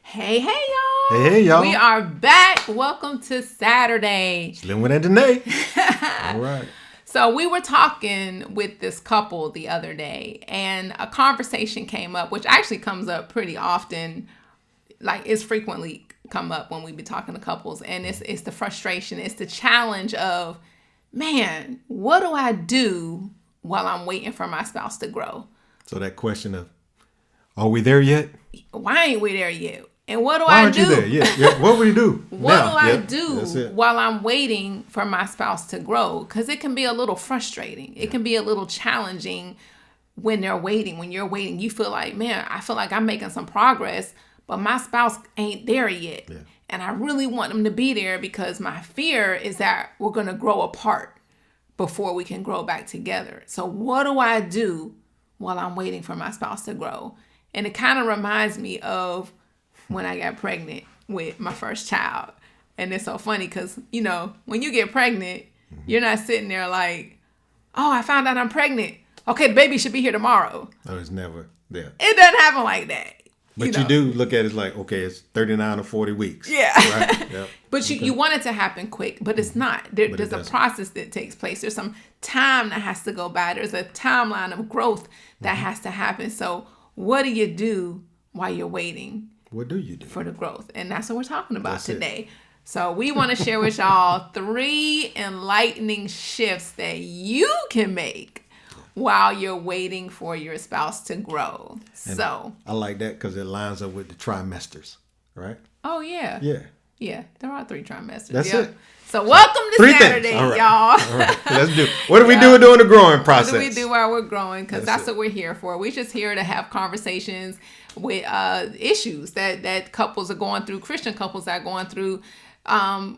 Hey, y'all. Hey, y'all. We are back. Welcome to Saturday. Slim with Danae. All right. So we were talking with this couple the other day, and a conversation came up, which actually comes up pretty often. Like, it's frequently come up when we be talking to couples, and it's the frustration. It's the challenge of, man, what do I do while I'm waiting for my spouse to grow? So that question of, are we there yet? Why ain't we there yet? And what do Why I aren't do? you there? Yeah. What would you do? What now? do I Yep. do That's it. while I'm waiting for my spouse to grow? Because it can be a little frustrating. It can be a little challenging when they're waiting. When you're waiting, you feel like, man, I feel like I'm making some progress, but my spouse ain't there yet. Yeah. And I really want them to be there because my fear is that we're going to grow apart before we can grow back together. So what do I do while I'm waiting for my spouse to grow? And it kind of reminds me of when I got pregnant with my first child. And it's so funny because, you know, when you get pregnant, you're not sitting there like, oh, I found out I'm pregnant. Okay, the baby should be here tomorrow. No, it's never there. It doesn't happen like that. But know. you do look at it like, okay, it's 39 or 40 weeks. Yeah. Right? Yep. But you want it to happen quick, but it's not. There's a process that takes place. There's some time that has to go by. There's a timeline of growth that has to happen. So what do you do while you're waiting? What do you do? For the growth. And that's what we're talking about That's today. So we want to share with y'all 3 enlightening shifts that you can make while you're waiting for your spouse to grow. And so I like that because it lines up with the trimesters, right? oh yeah. Yeah. There are 3 trimesters. That's Yep. it. So welcome to 3 Saturday, things. All right. y'all. All right. Let's do. What do we do during the growing process? What do we do while we're growing? Because that's it. what we're here for. We're just here to have conversations with issues that couples are going through, Christian couples are going through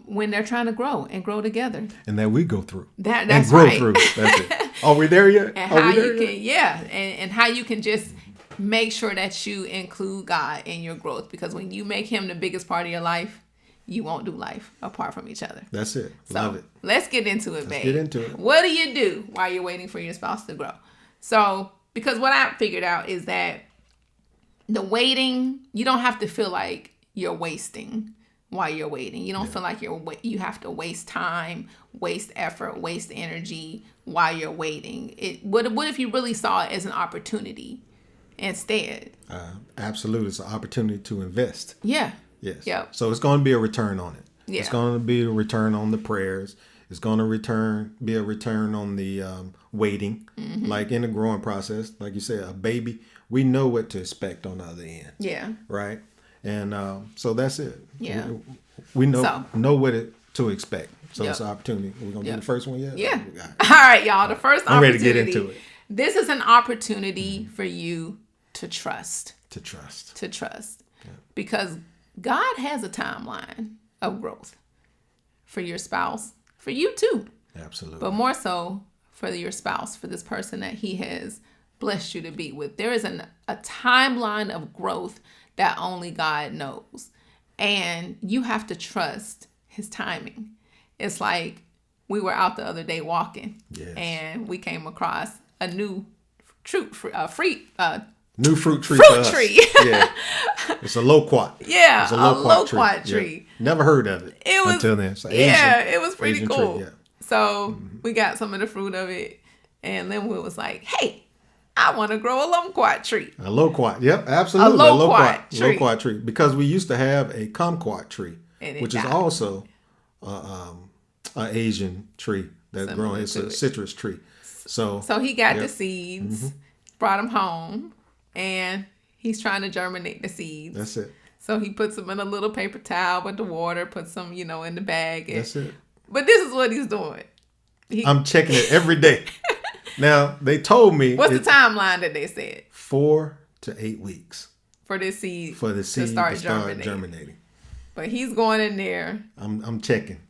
when they're trying to grow and grow together. And that we go through. That's and grow right. through. That's it. Are we there yet? And Are how we there you yet? can, and how you can just make sure that you include God in your growth. Because when you make him the biggest part of your life, you won't do life apart from each other. That's it. So Love it. let's get into it, babe. Let's get into it. What do you do while you're waiting for your spouse to grow? So, because what I figured out is that the waiting, you don't have to feel like you're wasting while you're waiting. You don't feel like you have to waste time, waste effort, waste energy while you're waiting. What if you really saw it as an opportunity instead? Absolutely. It's an opportunity to invest. Yeah. Yes. Yep. So it's going to be a return on it. Yeah. It's going to be a return on the prayers. It's going to be a return on the waiting. Mm-hmm. Like in the growing process, like you said, a baby, we know what to expect on the other end. Yeah. Right. And so that's it. Yeah. We know what to expect. So Yep. it's an opportunity. We're going to do the first one yet? Yeah. We got it. All right, y'all. The first I'm ready opportunity. to get into it. This is an opportunity for you to trust. To trust. Because God has a timeline of growth for your spouse, for you too, Absolutely. but more so for your spouse, for this person that he has blessed you to be with. There is a timeline of growth that only God knows. And you have to trust his timing. It's like we were out the other day walking, Yes. and we came across a new New fruit tree. fruit for us. tree. Yeah. It's a loquat. Yeah, It's a a loquat loquat tree. tree. Yeah. Never heard of it, It was until then. It's an it was pretty Asian cool. tree, yeah. So we got some of the fruit of it, and Linwood was like, "Hey, I want to grow a loquat tree." A loquat. Yep, absolutely. A loquat tree. Loquat tree. Because we used to have a kumquat tree, And it which is died. also an Asian tree that's Similar growing. It's to a it. citrus tree. So So he got the Yep. seeds, brought them home, and he's trying to germinate the seeds. that's it. So he puts them in a little paper towel with the water, puts them, in the bag. That's it. But this is what he's doing. I'm checking it every day. Now, they told me What's the it's timeline that they said 4 to 8 weeks for this seed for the seed to start germinating? But he's going in there. I'm checking.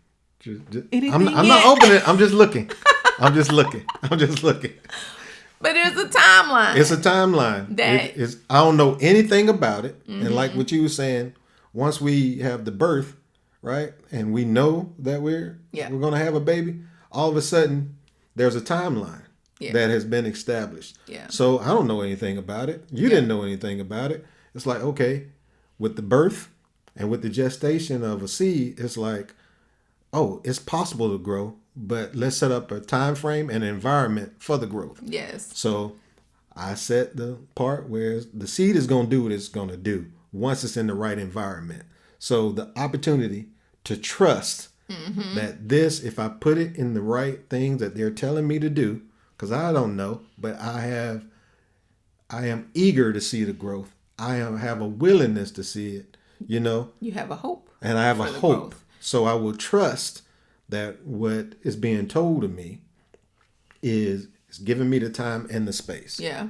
Anything I'm not yet? opening it. I'm just looking. I'm just looking. But there's a timeline. It's a timeline. That- I don't know anything about it. Mm-hmm. And like what you were saying, once we have the birth, right, and we know that we're going to have a baby, all of a sudden there's a timeline that has been established. Yeah. So I don't know anything about it. You didn't know anything about it. It's like, okay, with the birth and with the gestation of a seed, it's like, oh, it's possible to grow, but let's set up a time frame and environment for the growth. Yes. So I set the part where the seed is going to do what it's going to do once it's in the right environment. So the opportunity to trust that this, if I put it in the right things that they're telling me to do, because I don't know, but I am eager to see the growth. I have a willingness to see it, you know. You have a hope. And I have a hope. Growth. So I will trust that what is being told to me is giving me the time and the space. Yeah.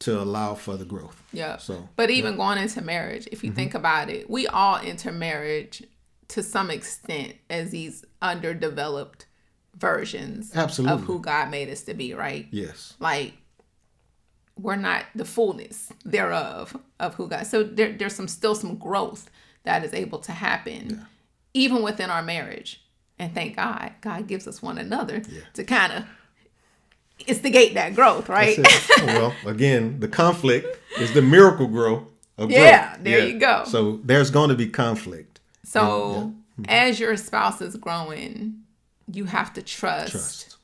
To allow for the growth. Yeah. So, but even going into marriage, if you think about it, we all enter marriage to some extent as these underdeveloped versions of who God made us to be, right? Yes. Like, we're not the fullness thereof of who God. So there's still some growth that is able to happen even within our marriage. And thank God, God gives us one another to kind of instigate that growth, right? Well, again, the conflict is the miracle growth of growth. There you go. So there's going to be conflict. So as your spouse is growing, you have to trust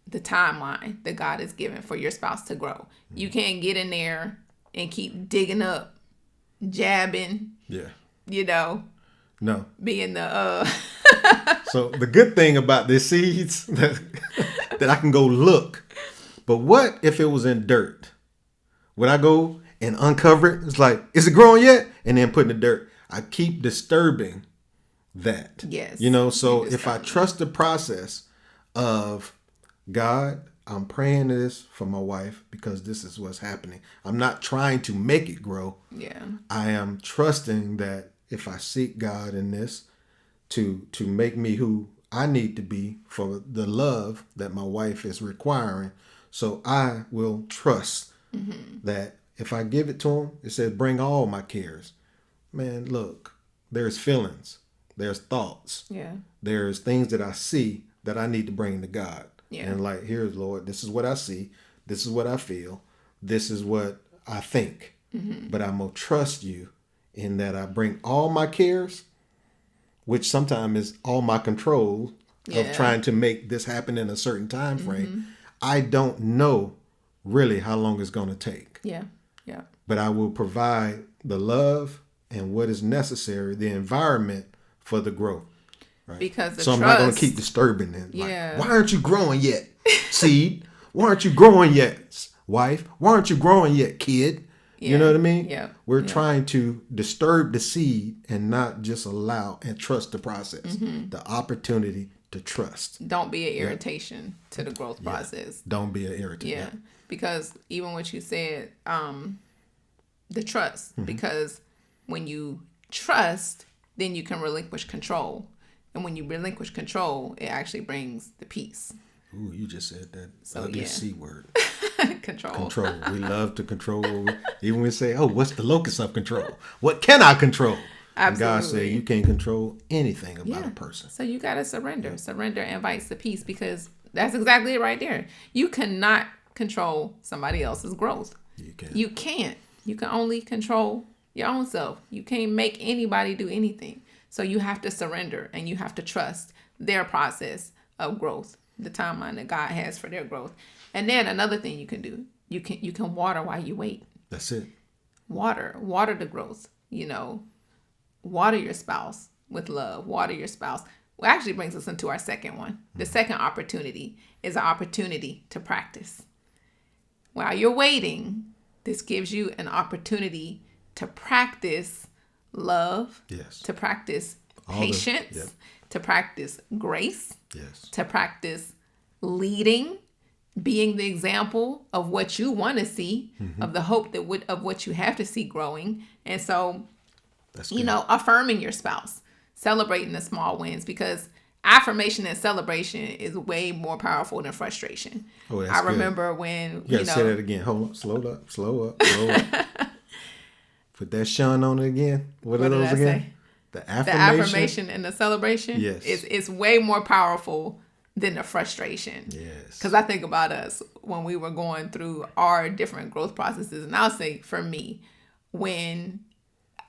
the timeline that God has given for your spouse to grow. You can't get in there and keep digging up, jabbing. Yeah. You know. No. Being the So the good thing about the seeds that I can go look. But what if it was in dirt? Would I go and uncover it? It's like, is it growing yet? And then put in the dirt. I keep disturbing that. Yes. You know, so if I trust the process of God, I'm praying this for my wife because this is what's happening. I'm not trying to make it grow. Yeah. I am trusting that if I seek God in this to make me who I need to be for the love that my wife is requiring. So I will trust that if I give it to him, it says, bring all my cares. Man, look, there's feelings, there's thoughts, there's things that I see that I need to bring to God. And like, here's Lord, this is what I see, this is what I feel, this is what I think. But I'm going to trust you in that I bring all my cares, which sometimes is all my control of trying to make this happen in a certain time frame. I don't know really how long it's going to take. Yeah. But I will provide the love and what is necessary, the environment for the growth. Right? Because so I'm not going to keep disturbing it. Like, why aren't you growing yet, seed? Why aren't you growing yet, wife? Why aren't you growing yet, kid? You know what I mean? Yeah. We're trying to disturb the seed and not just allow and trust the process. The opportunity to trust. Don't be an irritation to the growth process. Don't be an irritation. Yeah. Because even what you said, the trust. Because when you trust, then you can relinquish control. And when you relinquish control, it actually brings the peace. Ooh, you just said that ugly C word. Control. We love to control. Even when we say, oh, what's the locus of control? What can I control? Absolutely. And God said you can't control anything about a person. So you got to surrender. Surrender invites the peace because that's exactly it right there. You cannot control somebody else's growth. You can't. You can only control your own self. You can't make anybody do anything. So you have to surrender and you have to trust their process of growth, the timeline that God has for their growth. And then another thing you can do, you can water while you wait. That's it. Water the growth, water your spouse with love, water your spouse. Well, actually brings us into our second one. The second opportunity is an opportunity to practice. While you're waiting, this gives you an opportunity to practice love, to practice patience, to practice grace, to practice leading, being the example of what you want to see, of the hope of what you have to see growing. And so, affirming your spouse, celebrating the small wins, because affirmation and celebration is way more powerful than frustration. Oh, that's good. Remember when you gotta say that again. Hold on, slow up. Put that shun on it again. What are those again? Say? The affirmation and the celebration. Yes, it's way more powerful than the frustration. Yes, because I think about us when we were going through our different growth processes, and I'll say for me, when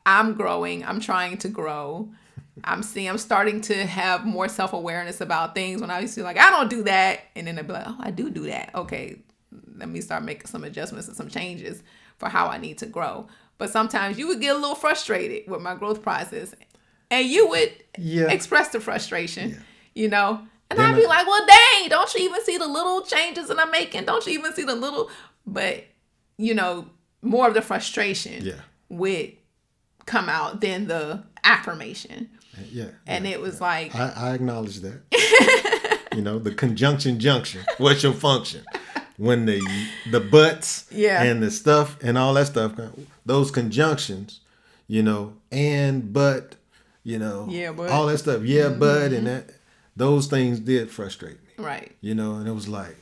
I'm growing. I'm trying to grow. I'm starting to have more self-awareness about things when I used to be like, I don't do that. And then I'd be like, oh, I do that. Okay, let me start making some adjustments and some changes for how I need to grow. But sometimes you would get a little frustrated with my growth process. And you would express the frustration, And I'd be like, well, dang, don't you even see the little changes that I'm making? Don't you even see the little... But, more of the frustration would come out than the affirmation. And it was like... I acknowledge that. The conjunction junction. What's your function? When the buts and the stuff and all that stuff, those conjunctions, and but, but. all that stuff, but, and that, those things did frustrate me. Right. And it was like,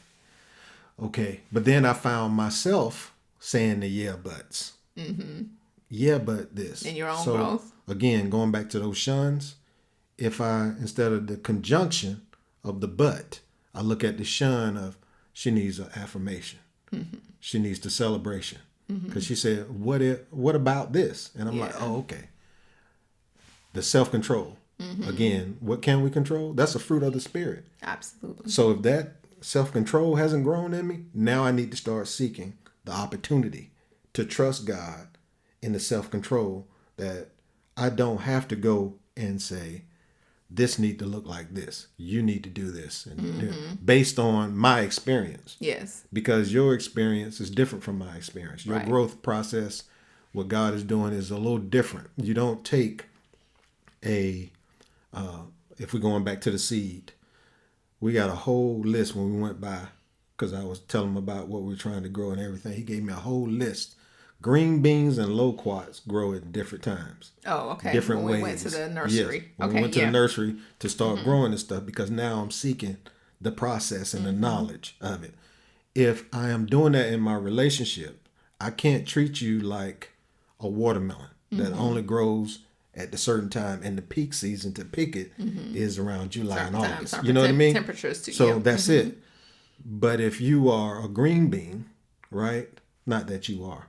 okay. But then I found myself saying the buts. Mm-hmm. Yeah, but this. In your own growth. Again, going back to those shuns, if I, instead of the conjunction of the but, I look at the shun of, she needs an affirmation. Mm-hmm. She needs the celebration. Because she said, what about this? And I'm like, oh, okay. The self-control. Mm-hmm. Again, what can we control? That's a fruit of the Spirit. Absolutely. So if that self-control hasn't grown in me, now I need to start seeking the opportunity to trust God in the self-control that I don't have to go and say, this need to look like this. You need to do this. And based on my experience. Yes. Because your experience is different from my experience. Your growth process, what God is doing is a little different. You don't take if we're going back to the seed, we got a whole list when we went by, because I was telling him about what we were trying to grow and everything. He gave me a whole list. Green beans and loquats grow at different times. Oh, okay. Different ways. We went to the nursery. Yes. When we went to the nursery to start growing this stuff, because now I'm seeking the process and the knowledge of it. If I am doing that in my relationship, I can't treat you like a watermelon that only grows at a certain time, and the peak season to pick it is around July and August. You know what I mean? Temperatures too. So that's it. But if you are a green bean, right? Not that you are.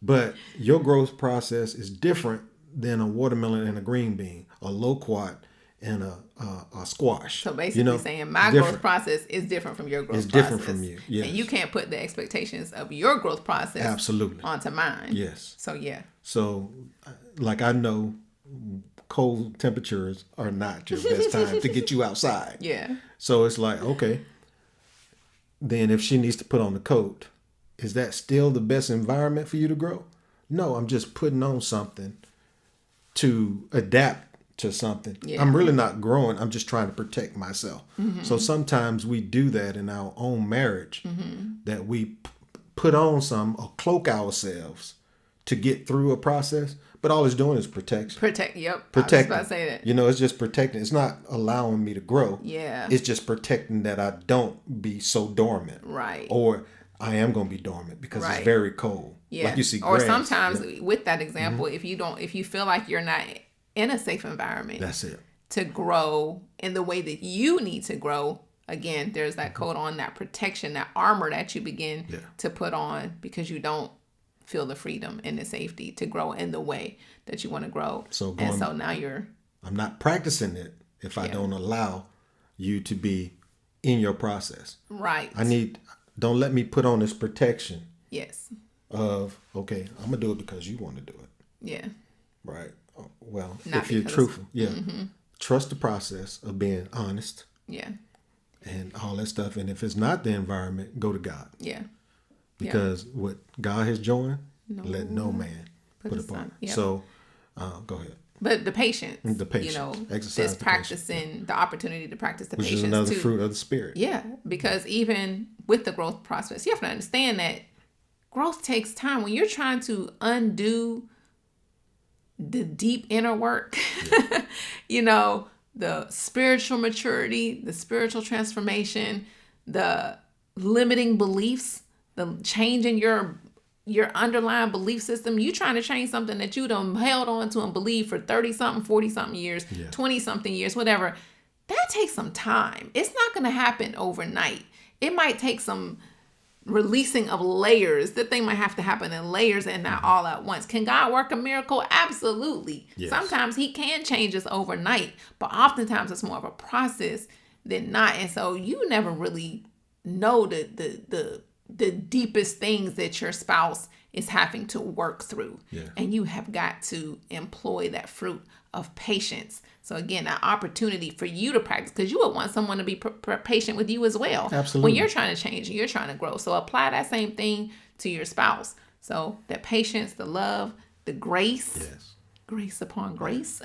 But your growth process is different than a watermelon and a green bean, a loquat and a squash. So basically saying my growth process is different from your growth process. It's different from you. Yes. And you can't put the expectations of your growth process absolutely onto mine. Yes. So So like I know cold temperatures are not your best time to get you outside. Yeah. So it's like, okay, then if she needs to put on the coat, is that still the best environment for you to grow? No, I'm just putting on something to adapt to something. Yeah. I'm really not growing. I'm just trying to protect myself. Mm-hmm. So sometimes we do that in our own marriage, that we put on or cloak ourselves to get through a process, but all it's doing is protection. Protecting. I was about to say that. It's just protecting. It's not allowing me to grow. Yeah. It's just protecting that I don't be so dormant. Right. Or I am going to be dormant because it's very cold. Yeah. Like you see grass. Or sometimes with that example, if you feel like you're not in a safe environment, that's it, to grow in the way that you need to grow. Again, there's that coat on, that protection, that armor that you begin to put on, because you don't feel the freedom and the safety to grow in the way that you want to grow. So now I'm not practicing it if I don't allow you to be in your process. Right. Don't let me put on this protection. Yes. Of, okay, I'm going to do it because you want to do it. Yeah. Right. Well, not if you're truthful. Yeah. Mm-hmm. Trust the process of being honest. Yeah. And all that stuff. And if it's not the environment, go to God. Yeah. Because what God has joined, let no man put apart. Yep. So, go ahead. But the patience. Exercise this practicing the opportunity to practice the patience, which is another fruit of the Spirit. Yeah, because even with the growth process, you have to understand that growth takes time. When you're trying to undo the deep inner work, the spiritual maturity, the spiritual transformation, the limiting beliefs, the change in your underlying belief system. You trying to change something that you done held on to and believe for 30-something, 40-something years, 20-something years, whatever. That takes some time. It's not going to happen overnight. It might take some releasing of layers. The thing might have to happen in layers and not all at once. Can God work a miracle? Absolutely. Yes. Sometimes he can change us overnight, but oftentimes it's more of a process than not. And so you never really know the deepest things that your spouse is having to work through. Yeah. And you have got to employ that fruit of patience. So again, an opportunity for you to practice, because you would want someone to be patient with you as well. Absolutely. When you're trying to change and you're trying to grow. So apply that same thing to your spouse. So that patience, the love, the grace, Yes. grace upon grace.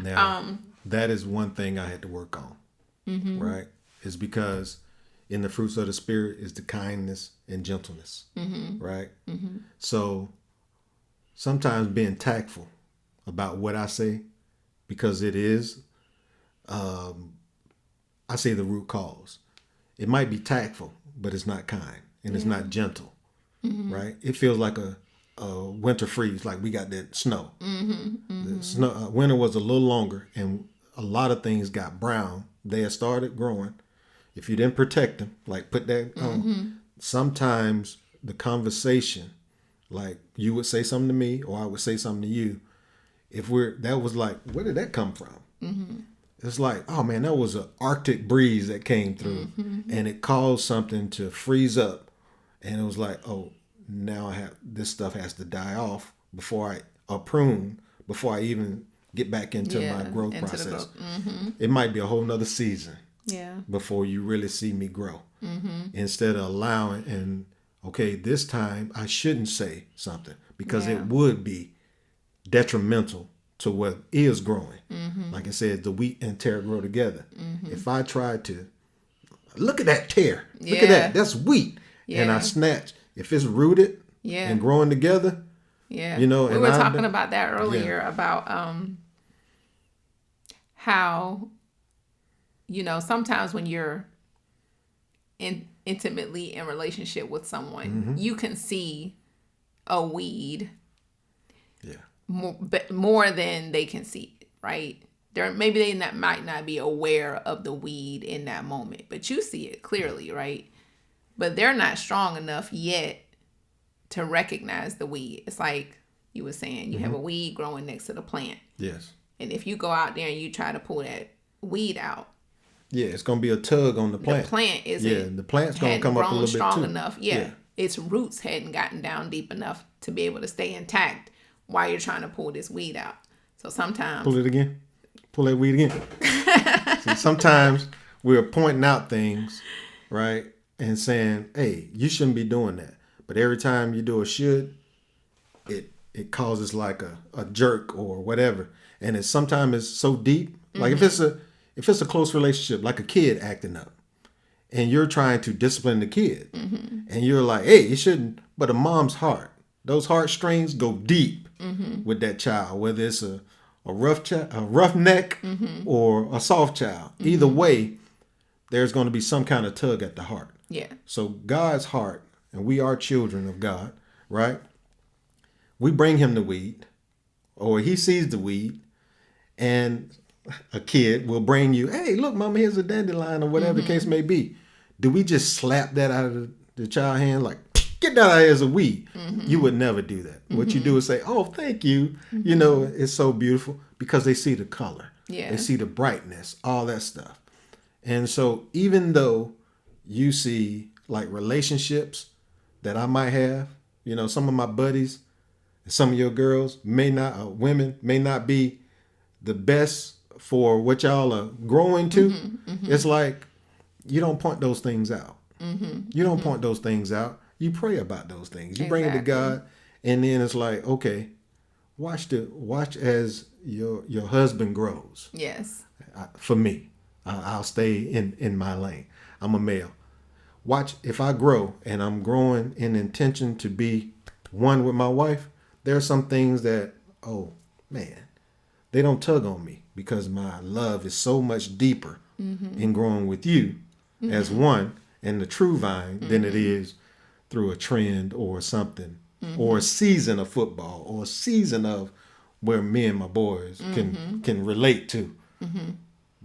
Now, that is one thing I had to work on, right? Is because in the fruits of the Spirit is the kindness and gentleness, right? So sometimes being tactful about what I say, because it is, I say the root cause. It might be tactful, but it's not kind and it's not gentle, right? It feels like a winter freeze, like we got that snow. The snow winter was a little longer, and a lot of things got brown. They had started growing. If you didn't protect them, like put that on, sometimes the conversation, like you would say something to me or I would say something to you, that was like, where did that come from? It's like, oh man, that was an Arctic breeze that came through and it caused something to freeze up. And it was like, oh, now this stuff has to die off before prune, before I even get back into my growth process. It might be a whole nother season before you really see me grow. Instead of allowing, and okay, this time I shouldn't say something because it would be detrimental to what is growing. Like I said, the wheat and tear grow together. If I tried to, look at that tear, look at that, that's wheat. And I snatch, if it's rooted and growing together, you know. We were talking about that earlier about how, you know, sometimes when you're intimately in relationship with someone, you can see a weed more than they can see it, right? Maybe they might not be aware of the weed in that moment, but you see it clearly, right? But they're not strong enough yet to recognize the weed. It's like you were saying, you have a weed growing next to the plant. Yes. And if you go out there and you try to pull that weed out, it's going to be a tug on the plant. The plant isn't. The plant's going to come up a little strong bit too. enough. Its roots hadn't gotten down deep enough to be able to stay intact while you're trying to pull this weed out. So sometimes pull it again. Pull that weed again. See, sometimes we're pointing out things, right, and saying, "Hey, you shouldn't be doing that." But every time you do a should, it causes like a jerk or whatever, and sometimes it's so deep. Like if it's a close relationship, like a kid acting up, and you're trying to discipline the kid, and you're like, "Hey, you shouldn't." But a mom's heart, those heartstrings go deep with that child, whether it's a rough neck or a soft child. Either way, there's going to be some kind of tug at the heart. Yeah. So God's heart, and we are children of God, right? We bring him the weed, or he sees the weed, and a kid will bring you, "Hey, look, mama, here's a dandelion," or whatever the case may be. Do we just slap that out of the child's hand like, "Get that out as a weed"? You would never do that. What you do is say, "Oh, thank you." You know, it's so beautiful because they see the color. They see the brightness, all that stuff. And so even though you see like relationships that I might have, you know, some of my buddies, some of your girls women may not be the best for what y'all are growing to. It's like, you don't point those things out. You don't point those things out. You pray about those things. You bring it to God, and then it's like, okay, watch as your husband grows. Yes. For me, I'll stay in my lane. I'm a male. Watch if I grow and I'm growing in intention to be one with my wife. There are some things that, oh man, they don't tug on me because my love is so much deeper in growing with you as one and the true vine than it is through a trend or something or a season of football or a season of where me and my boys can relate to.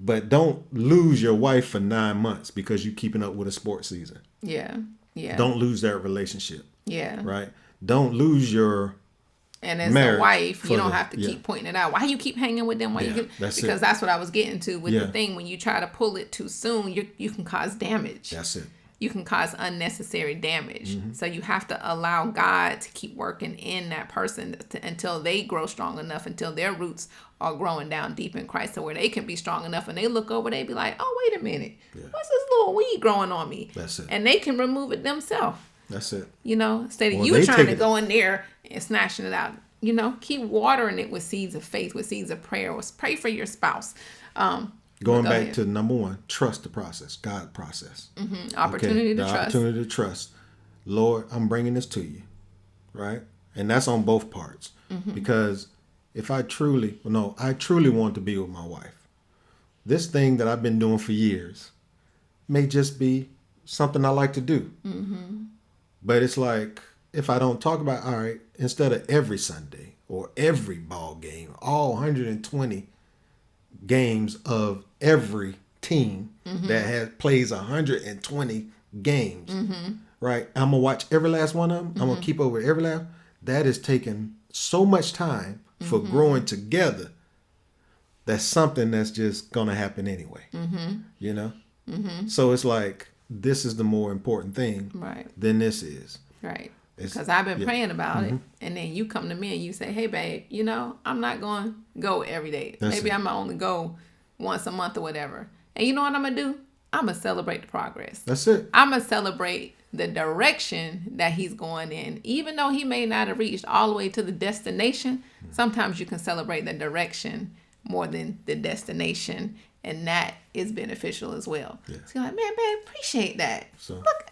But don't lose your wife for 9 months because you're keeping up with a sports season. Yeah. Yeah. Don't lose that relationship. Yeah. Right? Don't lose your and as marriage a wife, you don't the, have to keep pointing it out. Why you keep hanging with them? Why you because that's what I was getting to with the thing. When you try to pull it too soon, you can cause damage. That's it. You can cause unnecessary damage. So you have to allow God to keep working in that person until they grow strong enough, until their roots are growing down deep in Christ, so where they can be strong enough, and they look over, they be like, oh, wait a minute, what's this little weed growing on me? That's it. And they can remove it themselves. That's it. You know, instead of you trying to go in there and snatching it out, you know, keep watering it with seeds of faith, with seeds of prayer. Pray for your spouse. Going back to number one, trust the process, God process. Opportunity to trust. Opportunity to trust. Lord, I'm bringing this to you, right? And that's on both parts. Because if I truly want to be with my wife, this thing that I've been doing for years may just be something I like to do. But it's like, if I don't talk about, all right, instead of every Sunday or every ball game, all 120 games of every team that plays 120 games, right? I'm going to watch every last one of them. I'm going to keep over every last. That is taking so much time for growing together. That's something that's just going to happen anyway, you know? So it's like, this is the more important thing than this is. Right. Because I've been praying about it, and then you come to me and you say, hey, babe, you know, I'm not going to go every day. Maybe I'm going to only go once a month or whatever. And you know what I'm going to do? I'm going to celebrate the progress. That's it. I'm going to celebrate the direction that he's going in. Even though he may not have reached all the way to the destination, sometimes you can celebrate the direction more than the destination, and that is beneficial as well. So you're like, man, babe, appreciate that. So, look,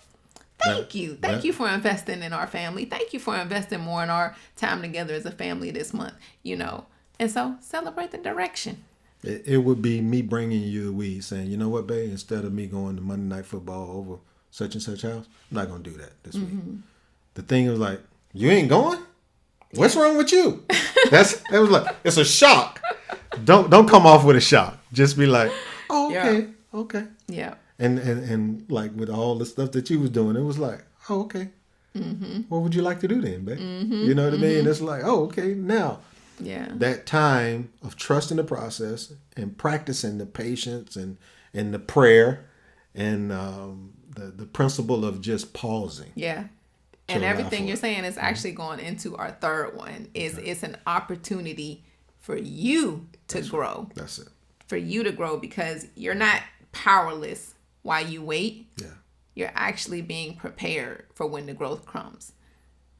Thank you for investing in our family. Thank you for investing more in our time together as a family this month, you know. And so celebrate the direction. It would be me bringing you the weed, saying, you know what, babe, instead of me going to Monday Night Football over such and such house, I'm not going to do that this week. The thing was like, you ain't going? What's wrong with you? It was like, it's a shock. Don't come off with a shock. Just be like, oh, okay. Yeah. And like with all the stuff that you was doing, it was like, oh, okay. What would you like to do then, babe? You know what I mean? It's like, oh, okay. Now, that time of trusting the process and practicing the patience and the prayer and the principle of just pausing. Yeah. And everything you're saying is actually going into our third one. It's an opportunity for you to grow. That's it. For you to grow, because you're not powerless while you wait. You're actually being prepared for when the growth comes.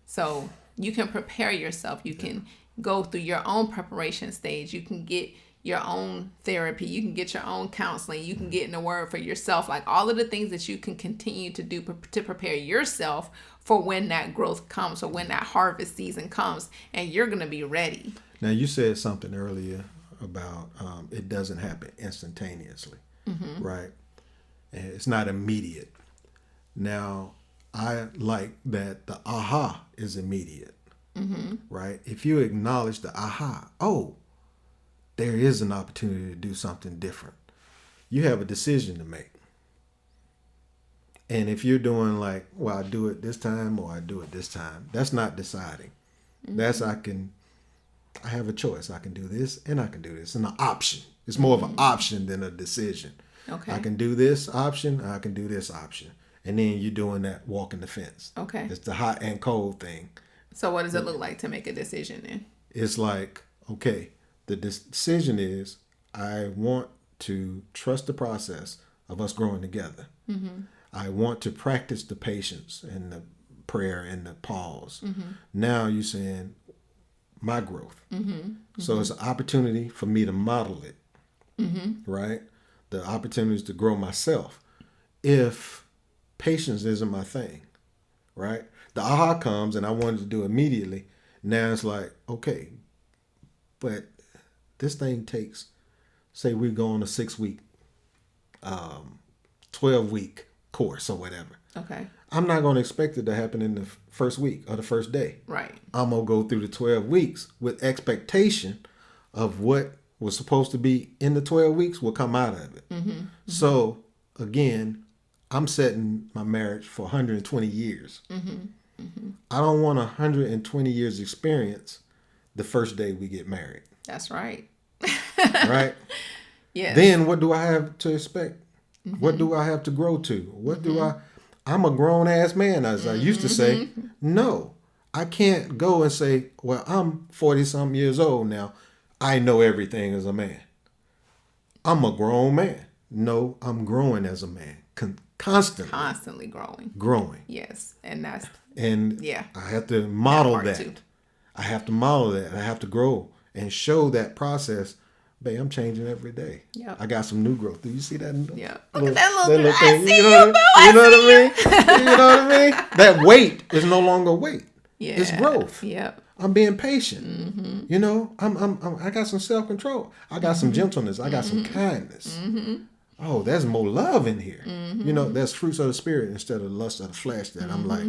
So you can prepare yourself. You can go through your own preparation stage. You can get your own therapy. You can get your own counseling. You can get in the word for yourself. Like all of the things that you can continue to do to prepare yourself for when that growth comes or when that harvest season comes, and you're going to be ready. Now, you said something earlier about it doesn't happen instantaneously, right? And it's not immediate. Now, I like that the aha is immediate, right? If you acknowledge the aha, oh, there is an opportunity to do something different. You have a decision to make. And if you're doing like, well, I do it this time or I do it this time, that's not deciding. That's I have a choice. I can do this and I can do this. And an option. It's more of an option than a decision. Okay. I can do this option. I can do this option. And then you're doing that walking the fence. Okay. It's the hot and cold thing. So what does it look like to make a decision then? It's like, okay, the decision is I want to trust the process of us growing together. I want to practice the patience and the prayer and the pause. Now you're saying my growth. So it's an opportunity for me to model it, right? The opportunities to grow myself. If patience isn't my thing, right? The aha comes and I wanted to do it immediately. Now it's like, okay, but this thing takes, say we go on a 6-week, 12-week course or whatever. Okay. I'm not going to expect it to happen in the first week or the first day. Right. I'm going to go through the 12 weeks with expectation of what was supposed to be in the 12 weeks will come out of it. So, again, I'm setting my marriage for 120 years. I don't want 120 years experience the first day we get married. That's right. Right? Yes. Then what do I have to expect? What do I have to grow to? What do I'm a grown ass man, as I used to say. No, I can't go and say, well, I'm 40 something years old now. I know everything as a man. I'm a grown man. No, I'm growing as a man. Constantly growing. Yes. And that's, And yeah, I have to model part that. too. I have to model that. I have to grow and show that process. Babe, I'm changing every day. Yep. I got some new growth. Do you see that? Yeah. Look at that little thing. I see You know what I mean? you. You know what I mean? That weight is no longer weight. Yeah. It's growth. Yep. I'm being patient. You know, I got some self-control. I got some gentleness. I got some kindness. Oh, there's more love in here. You know, there's fruits of the spirit instead of lust of the flesh that I'm like,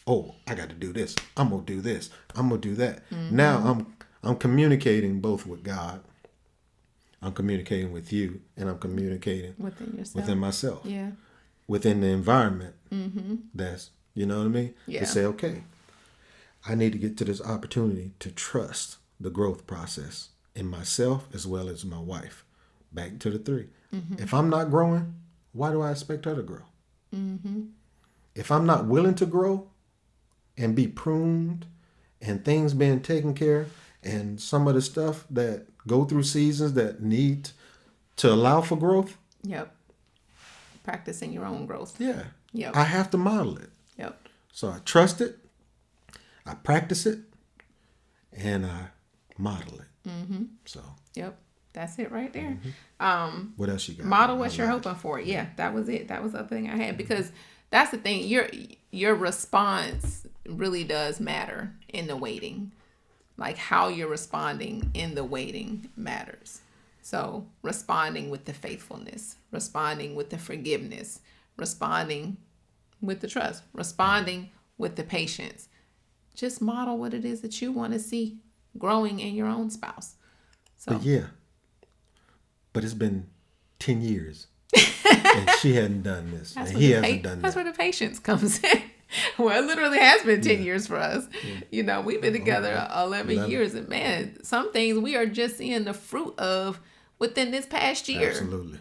oh, I got to do this. I'm going to do this. I'm going to do that. Now I'm communicating both with God. I'm communicating with you, and I'm communicating Within yourself. within myself. Yeah. Within the environment. That's, you know what I mean? Yeah. To say, okay, I need to get to this opportunity to trust the growth process in myself as well as my wife. Back to the 3. If I'm not growing, why do I expect her to grow? If I'm not willing to grow and be pruned and things being taken care of and some of the stuff that go through seasons that need to allow for growth. Yep. Practicing your own growth. Yeah. Yep. I have to model it. Yep. So I trust it, I practice it, and I model it. So. Yep. That's it right there. What else you got? Model what you're hoping for. Yeah, that was it. That was the thing I had, because that's the thing. Your response really does matter in the waiting. Like how you're responding in the waiting matters. So responding with the faithfulness, responding with the forgiveness, responding with the trust, responding with the patience. Just model what it is that you want to see growing in your own spouse. So But yeah. But it's been 10 years and she hadn't done this and he hasn't done that's that. where the patience comes in. Well, it literally has been 10 years for us. You know, we've been together 11 years. And man, some things we are just seeing the fruit of within this past year. Absolutely.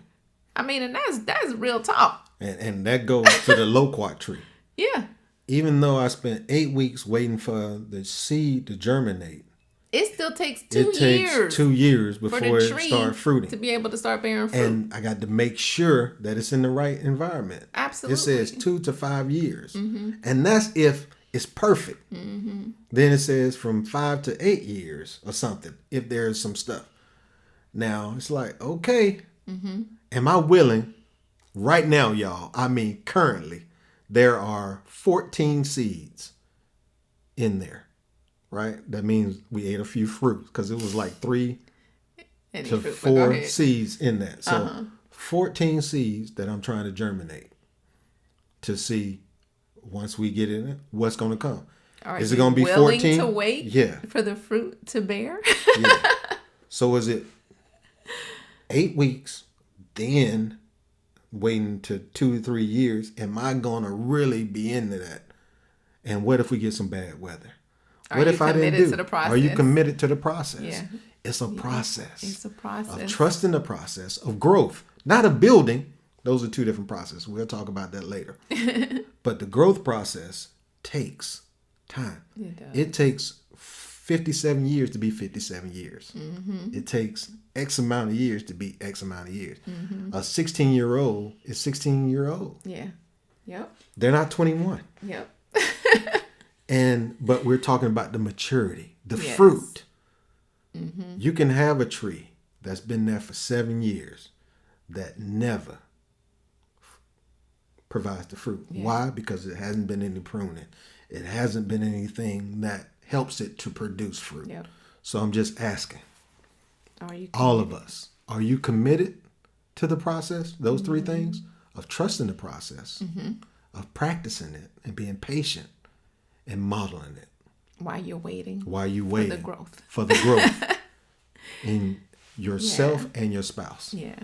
I mean, and that's real talk. And that goes to the loquat tree. Yeah. Even though I spent 8 weeks waiting for the seed to germinate, It still takes it takes 2 years for before the it tree starts fruiting. to be able to start bearing fruit. And I got to make sure that it's in the right environment. Absolutely. It says 2 to 5 years. And that's if it's perfect. Then it says from 5 to 8 years or something, if there's some stuff. Now, it's like, okay, am I willing right now, y'all? I mean, currently, there are 14 seeds in there. Right? That means we ate a few fruits because it was like 3 to 4 seeds in that. So 14 seeds that I'm trying to germinate to see once we get in it, what's going to come. Is it going to be 14? To wait for the fruit to bear? Yeah. So is it 8 weeks, then waiting to 2 to 3 years? Am I going to really be into that? And what if we get some bad weather? What if I didn't do? Are you committed to the process? Yeah. It's a process. It's a process. Of trusting the process of growth, not of building. Those are 2 different processes. We'll talk about that later. But the growth process takes time. It does. It takes 57 years to be 57 years. It takes X amount of years to be X amount of years. A 16-year-old is 16-year-old. Yeah. Yep. They're not 21. Yep. But we're talking about the maturity, the fruit. You can have a tree that's been there for 7 years that never provides the fruit. Yeah. Why? Because it hasn't been any pruning. It hasn't been anything that helps it to produce fruit. Yep. So I'm just asking, are you all of us, are you committed to the process? Those 3 things of trusting the process, of practicing it and being patient and modeling it. While you're waiting. While you waiting. For the growth. In yourself and your spouse. Yeah.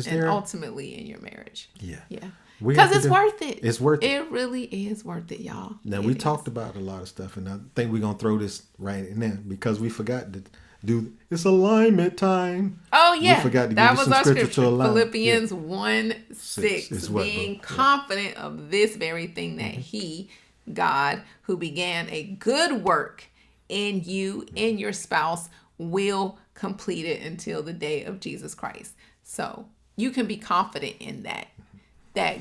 And ultimately in your marriage. Yeah. Yeah. Because it's worth it. It's worth it. It really is worth it, y'all. Now, we talked about a lot of stuff, and I think we're going to throw this right in there because we forgot to do, it's alignment time. Oh, yeah. We forgot to that give was you some our scripture scripture. to align. Philippians 1:6. Is what, being bro? confident of this very thing, that he, God, who began a good work in you, in your spouse, will complete it until the day of Jesus Christ. So you can be confident in that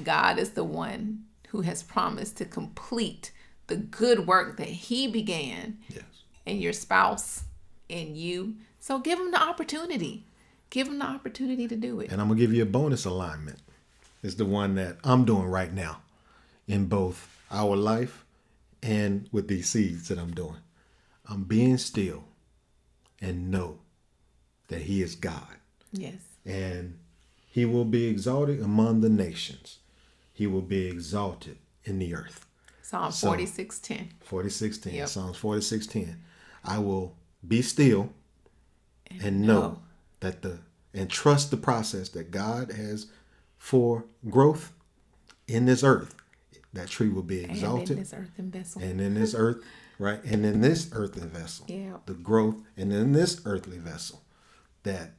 God is the one who has promised to complete the good work that he began in your spouse, in you. So give him the opportunity. Give him the opportunity to do it. And I'm going to give you a bonus alignment. It's the one that I'm doing right now in both our life and with these seeds that I'm doing. I'm being still and know that he is God. Yes. And he will be exalted among the nations. He will be exalted in the earth. Psalm 46:10. 46:10. Yep. Psalms 46:10. I will be still and know that and trust the process that God has for growth in this earth. That tree will be exalted. And in this earthen vessel. And in this earth, right? And in this earthen vessel. Yeah. The growth, and in this earthly vessel, that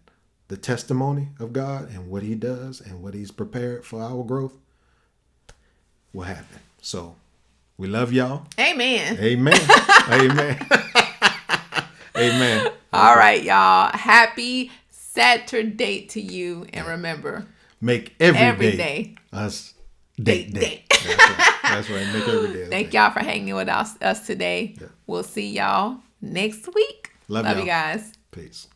the testimony of God and what he does and what he's prepared for our growth will happen. So we love y'all. Amen. Amen. Amen. Amen. All right, y'all. Happy Saturday to you. And remember, make every day us date day. That's right. Make every day. Thank y'all for hanging with us today. Yeah. We'll see y'all next week. Love you guys. Peace.